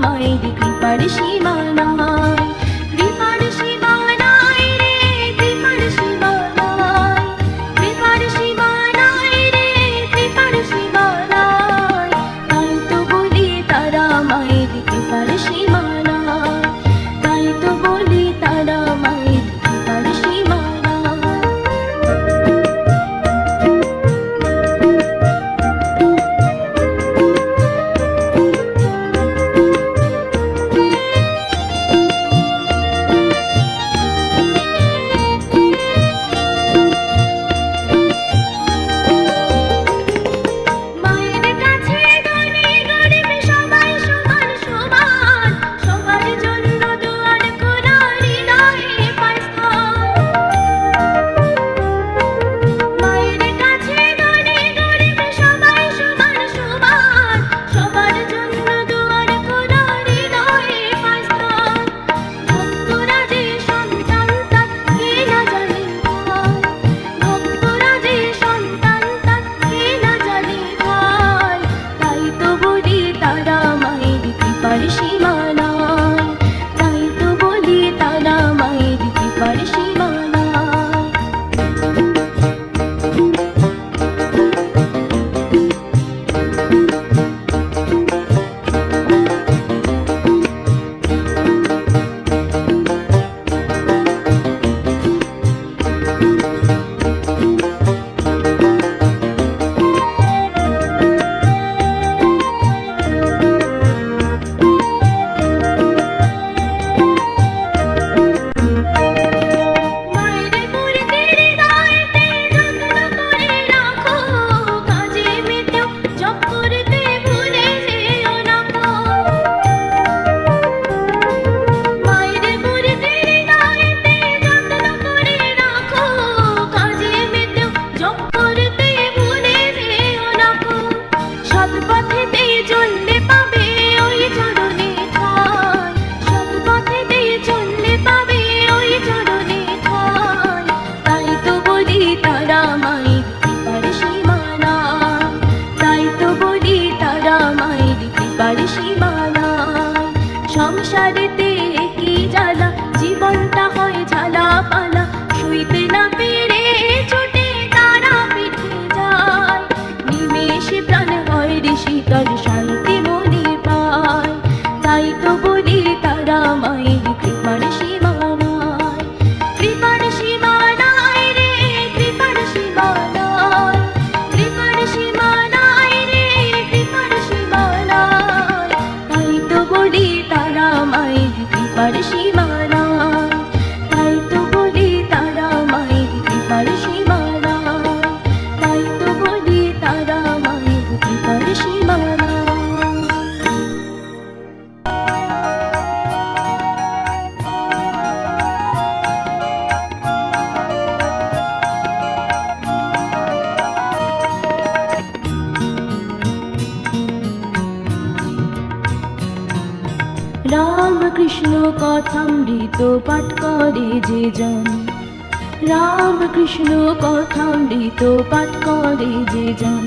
মায়ের কৃপার সীমা নাই, কৃপার সীমা নাই রে, কৃপার সীমা নাই, কৃপার সীমা নাই রে, কৃপার সীমা নাই। তাই তো বলি তারা মায়ের কৃপার সীমা নাই, তাই তো বলি তারা মায়ের কৃপার সীমা নাই। মায়ের কাছে ধনী গরিব সবাই সমান সমান, সবার জন্য দুয়ার খোলা, হৃদয়ে পায় স্থান। মায়ের কাছে ধনী গরিব সবাই সমান সমান, সবার জন্য দুয়ার খোলা, হৃদয়ে পায় স্থান। ভক্তরা যে সন্তান তার কে না জানে ভাই, ভক্তরা যে সন্তান তার কে না জানে ভাই। তাই তো বলি তারা মায়ের কৃপার সীমা নাই, তাই তো বলি তারা মায়ের কৃপার সীমা নাই। মায়ের মূর্তি হৃদয়েতে যত্ন করে রাখো, কাজে মেতেও জপ করতে ভুলে যেও না কো। মায়ের মূর্তি হৃদয়েতে যত্ন করে রাখো, কাজে মেতেও জপ করতে ভুলে যেও না কো। সৎ পথেতে চললে পাবে ওই চরণে ঠাই, সৎ পথেতে চললে পাবে ওই চরণে ঠাই। তাই তো বলি তারা মায়ের কৃপার সীমা নাই, তাই তো বলি তারা মায়ের কৃপার সীমা নাই। সংসারেতে কি জ্বালা, জীবনটা হয় ঝালা পালা, সইতে না পেরে ছুটে তারা পিঠে যায়। নিমেষে প্রাণ হয় রে শীতল, শান্তি মনে পায়। তাই তো বলি তারা মায়ের কৃপার সীমা নাই, কৃপার সীমা নাই রে, কৃপার সীমা নাই, কৃপার সীমা নাই রে, কৃপার সীমা নাই। তাই তো বলি তারা মায়ের কৃপার সীমা নাই, তাই তো বলি তারা মায়ের কৃপার সীমা নাই, তাই তো বলি তারা মায়ের কৃপার সীমা নাই। রাম কৃষ্ণ কথামৃত পাঠ করে যে জন, রাম কৃষ্ণ কথামৃত পাঠ করে যে জন,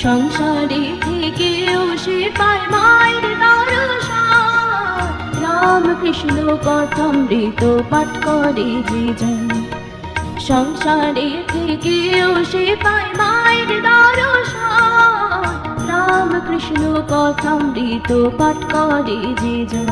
সংসারে থেকেও সে পায় মায়ের দর্শন। রাম কৃষ্ণ কথামৃত পাঠ করে যে জন, সংসারে থেকেও সে পায় মায়ের দর্শন। রাম কৃষ্ণ কথামৃত পাঠ করে যে জন।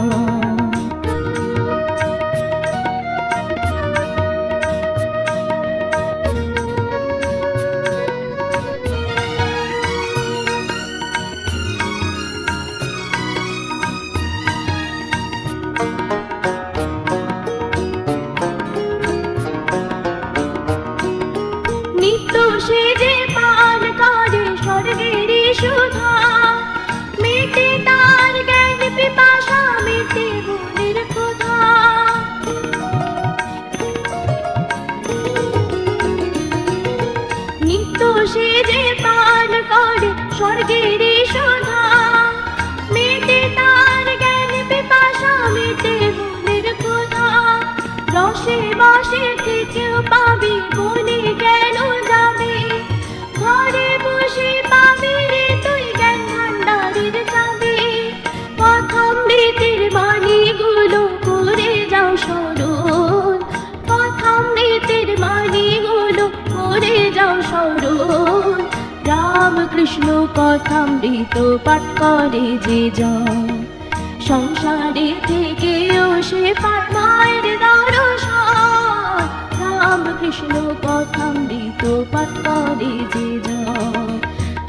নিত্য সে যে পান করে স্বর্গের সুধা, মেটে তার জ্ঞান পিপাসা, মেটে ধরুন রাম কৃষ্ণ কথামৃত পাঠ করে যে জন সংসারে থেকেও সে পায় মায়ের দর্শন রাম কৃষ্ণ কথামৃত পাঠ করে যে জন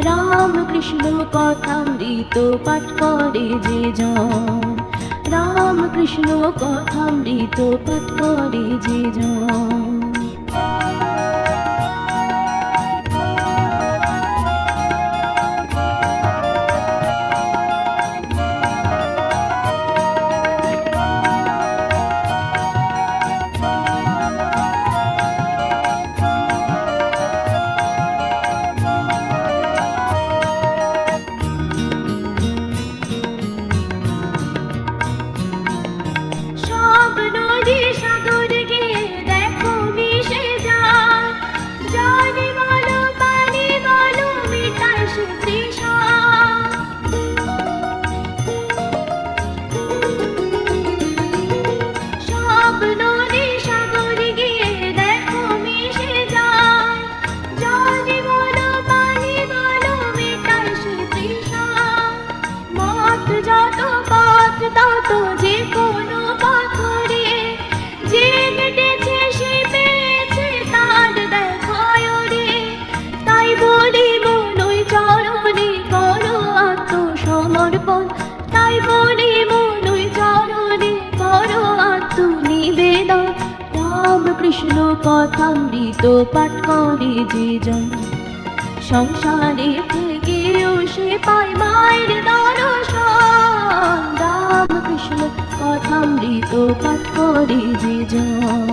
রাম কৃষ্ণ কথামৃত পাঠ করে যে জন রাম কৃষ্ণ কথামৃত পাঠ করে যে জন কৃষ্ণ কথামৃত পাঠ করে যে জন সংসারে থেকেও সে পায় মায়ের দর্শন রাম কৃষ্ণ কথামৃত পাঠ করে যে জন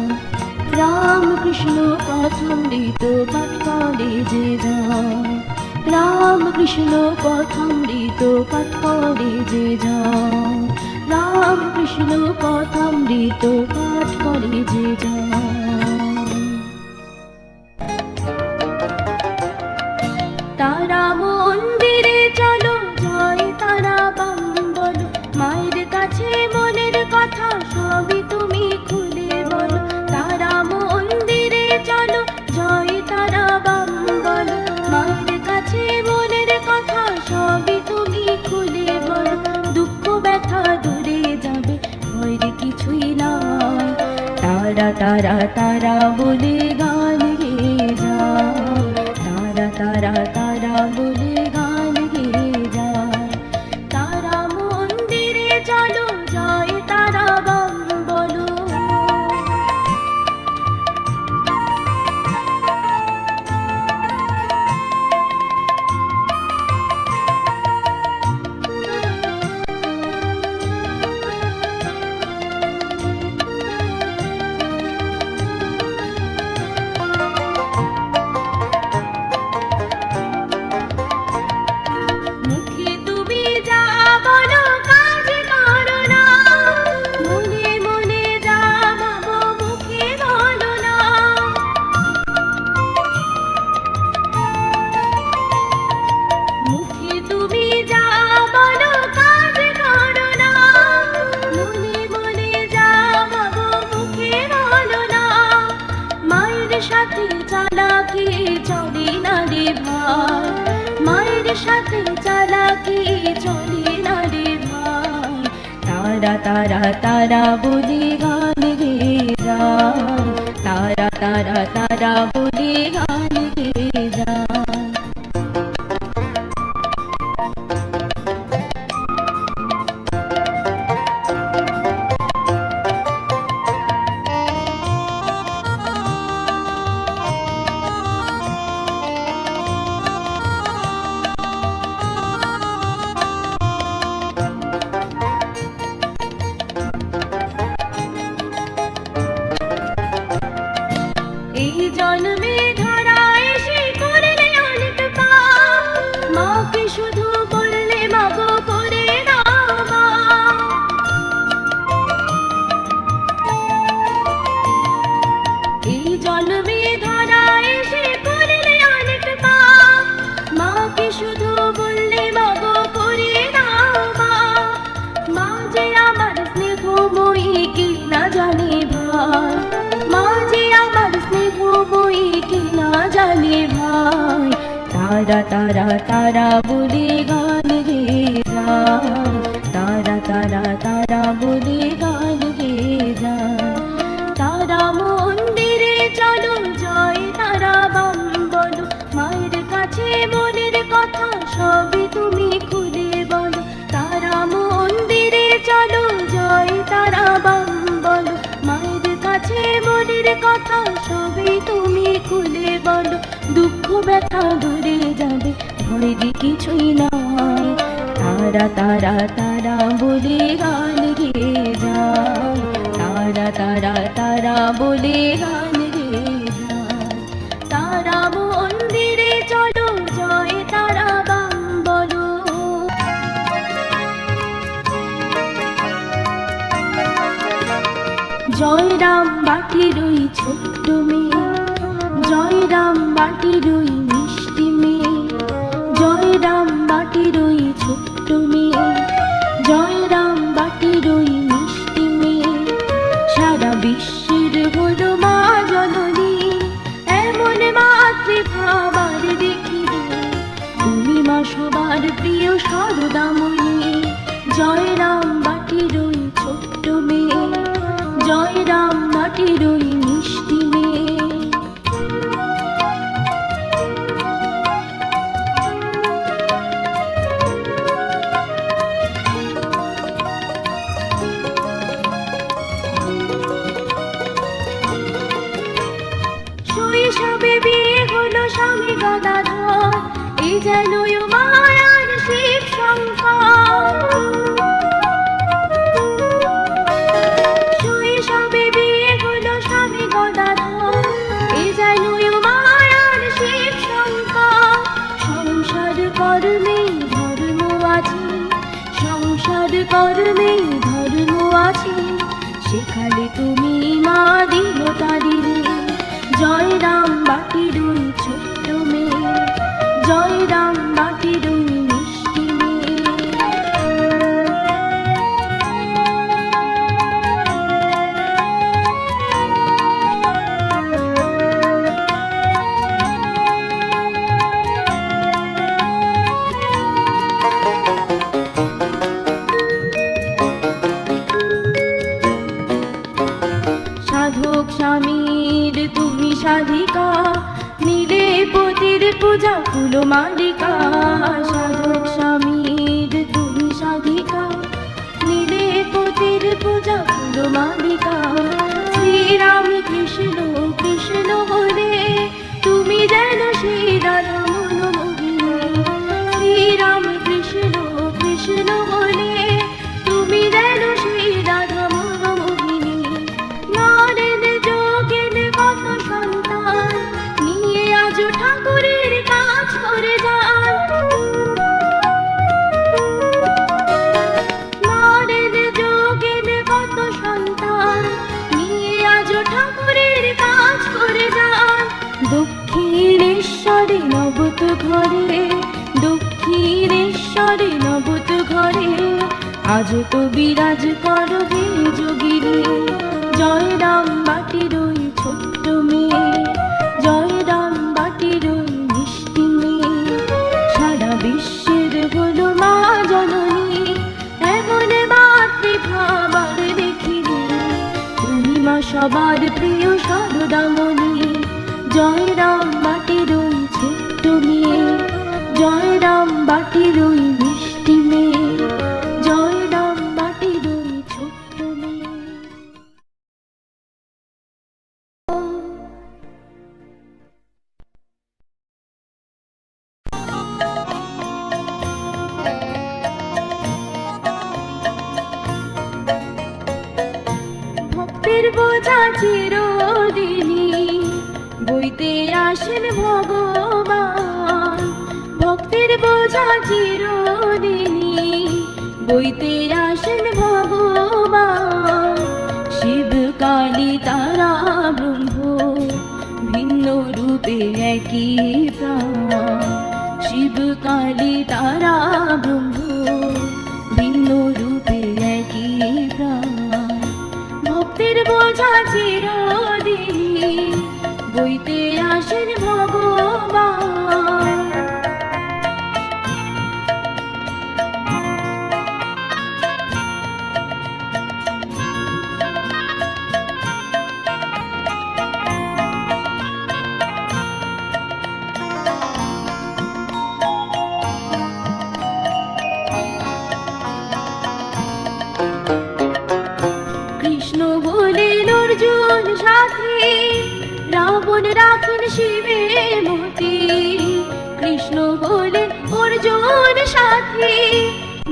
রাম কৃষ্ণ কথামৃত পাঠ করে যে জন রাম কৃষ্ণ কথামৃত পাঠ করে যে জন রাম কৃষ্ণ কথামৃত পাঠ করে যে জন তারা মন্দিরে চলো জয় তারা বাম বলো মায়ের কাছে মনের কথা সবই তুমি খুলে বলো তারা মন্দিরে চলো জয় তারা বাম বলো মায়ের কাছে মনের কথা সবই তুমি খুলে বলো দুঃখ ব্যথা দূরে যাবে ভয়ের কিছুই নয় তারা তারা তারা বলে গান গেয়ে যায় তারা তারা তারা বলে গান গেয়ে যায় তারা মন্দিরে চলো জয় তারা বাম বলো तारा तारा तारा बोले गान गे जान तारा तारा तारा बोले गान गे जान जन्मे धरा एसे তারা তারা তারা বলে গান গে যায়, তারা তারা তারা বলে গান গে যায়। তারা মন্দিরে চলো, জয় তারা বাম বলো, মায়ের কাছে মনের কথা সবই তুমি খুলে বলো। তারা মন্দিরে চলো, জয় তারা বাম বলো, মায়ের কাছে মনের কথা সবই তুমি খুলে বলো। দুঃখ ব্যথা দূরে যাবে, ভয় দি কিছুই নাই, তারা তারা তারা বলে গান গে যায়, তারা তারা তারা বলে গান গে যায়। তারা মন্দিরে চলো, জয় তারা বাম বলো। জয় রাম বাটির ওই ছোট্ট মেয়ে, জয় রাম বাটির ওই মিষ্টি মেয়ে, জয় রাম বাটির ওই ছোট্ট মেয়ে, জয় রাম বাটির ওই মিষ্টি মেয়ে। সারা বিশ্বের হলো মা জননী, এমন মাতৃভাবার দেখিনি, তুমি মা সবার প্রিয় সরদামণি। জয় রাম বাটির ওই ছোট্ট মেয়ে, জয় রাম বাটির ওই মিষ্টি মেয়ে। শৈশবে বিয়ে হলো স্বামী গদাধর, এই যেন মায়ার শিব শঙ্কর। শৈশবে বিয়ে হলো স্বামী গদাধর, এই যেন মায়ার শিব শঙ্কর। সংসার কর্মে ধর্ম আছে, সংসার কর্মে ধর্ম আছে, সেখানে তুমি মা দিল তারিণী। জয় রাম বাটির ওই ছোট্ট মেয়ে, জয় রাম বাটির ওই মিষ্টি মেয়ে। সাধক স্বামীর তুমি সাধিকা, নীলে পতির পূজা ফুল মালিকা। সাধক স্বামীর তুমি সাধিকা, নীলে পতির পূজা ফুল মালিকা। শ্রীরাম কৃষ্ণ কৃষ্ণ বলে তুমি যেন শ্রী রাধা মনোমোহিনী। শ্রীরাম কৃষ্ণ কৃষ্ণ বলে তুমি যেন শ্রী রাধা মনোমোহিনী। নরেন যোগেন কত সন্তান নিয়ে আজ ঠাকুরের কাজ করে যান। নরেন যোগেন কত সন্তান নিয়ে আজ ঠাকুরের কাজ করে যান। দক্ষিণেশ্বরে নবত ঘরে, দক্ষিণেশ্বরে নবত ঘরে, আজ তো বিরাজ করবে যোগিনী। জয় রাম বাটির ওই ছোট্ট মেয়ে, জয় রাম বাটির ওই মিষ্টি মেয়ে। সারা বিশ্বের হলো মা জননী, এমন মাতৃভাবার দেখিনি, তুমি মা সবার প্রিয় সরদামণি। জয় রাম বাটির ওই ছোট্ট মেয়ে, জয় রাম বাটির ওই মিষ্টি মেয়ে, জয় রাম বাটির ওই ছোট্ট মেয়ে। ভক্তের বোঝা চিরদিনই বইতে আসেন ভগবান, ভক্তের বোঝা চিরদিনই বইতে আসেন ভগবান। শিব কালী তারা ব্রহ্ম ভিন্ন রূপে একই প্রাণ, শিব কালী তারা ব্রহ্ম ভিন্ন রূপে একই প্রাণ। ভক্তের বোঝা চিরদিনই বইতে আসেন ভগবান। জীবন সাথী, রাবণ রাখেন শিবের মূর্তি, কৃষ্ণ বলে অর্জুন সাথী,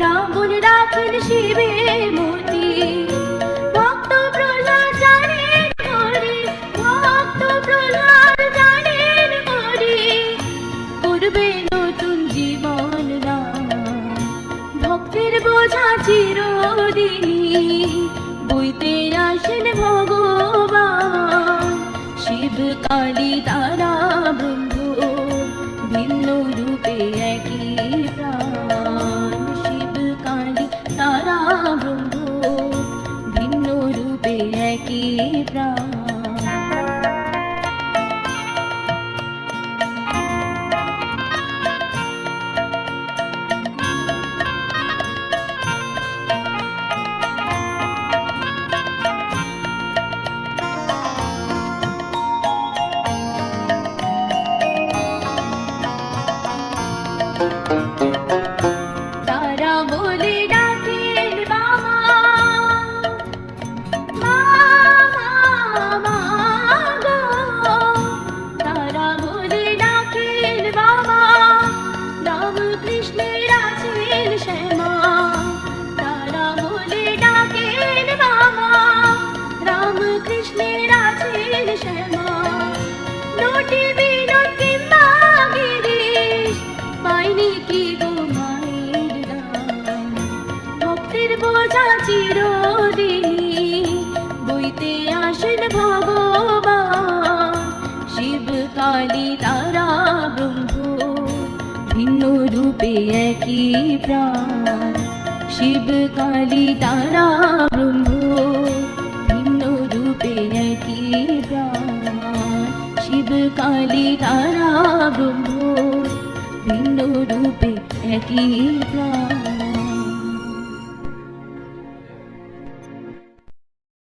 রাবণ রাখেন শিবের মূর্তি। ভক্ত প্রহ্লাদ জানেন হরি, ভক্ত প্রহ্লাদ জানেন হরি, করবে নতুন জীবন দান, ভক্তের বোঝা চিরদিনই বইতে আসেন ভগবান। শিব কালী তারা ব্রহ্ম ভিন্ন রূপে একই প্রাণ, শিব কালী তারা ব্রহ্ম ভিন্ন রূপে একই প্রাণ। তারা বলে ডাকেন বাবা, বাবা, বাবা গো। তারা বলে ডাকেন বাবা, রাম কৃষ্ণের আছেন শ্যামা। তারা বলে ডাকেন বাবা, রাম কৃষ্ণের আছেন শ্যামা। নোটি বিনোদ কিংবা গিরিশ পাইনি কি গো মায়ের দান, ভক্তের বোঝা চিরদিনই বইতে আসেন ভগবান। শিব কালী তারা ব্রহ্ম ভিন্ন রূপে একই প্রাণ, শিব কালী তারা ব্রহ্ম ভিন্ন রূপে একই প্রাণ, শিব কালী তারা ব্রহ্ম ভিন্ন রূপে একই প্রাণ।